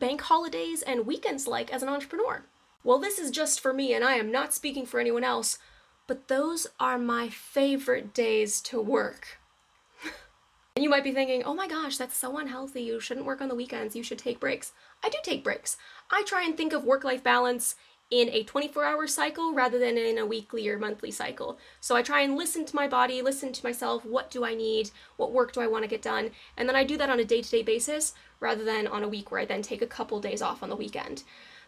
bank holidays and weekends like as an entrepreneur? Well, this is just for me, and I am not speaking for anyone else, but those are my favorite days to work. And you might be thinking, oh my gosh, that's so unhealthy. You shouldn't work on the weekends. You should take breaks. I do take breaks. I try and think of work life balance in a 24-hour cycle rather than in a weekly or monthly cycle. So I try and listen to my body, listen to myself. What do I need? What work do I want to get done? And then I do that on a day-to-day basis rather than on a week where I then take a couple days off on the weekend.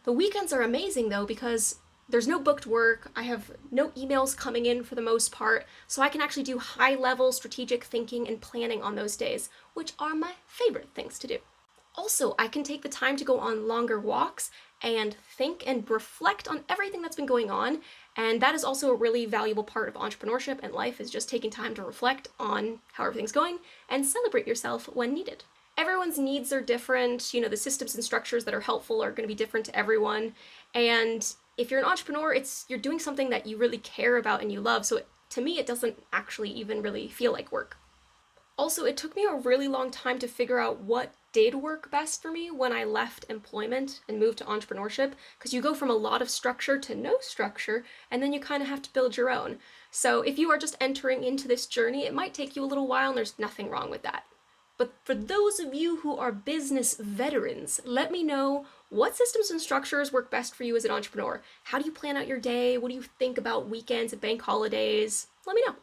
The weekends are amazing though because there's no booked work. I have no emails coming in for the most part, so I can actually do high level strategic thinking and planning on those days, which are my favorite things to do. Also, I can take the time to go on longer walks and think and reflect on everything that's been going on, and that is also a really valuable part of entrepreneurship and life is just taking time to reflect on how everything's going and celebrate yourself when needed. Everyone's needs are different, the systems and structures that are helpful are going to be different to everyone, and if you're an entrepreneur, you're doing something that you really care about and you love, so to me it doesn't actually even really feel like work. Also, it took me a really long time to figure out what did work best for me when I left employment and moved to entrepreneurship, because you go from a lot of structure to no structure, and then you kind of have to build your own. So if you are just entering into this journey, it might take you a little while, and there's nothing wrong with that. But for those of you who are business veterans, let me know what systems and structures work best for you as an entrepreneur. How do you plan out your day? What do you think about weekends and bank holidays? Let me know.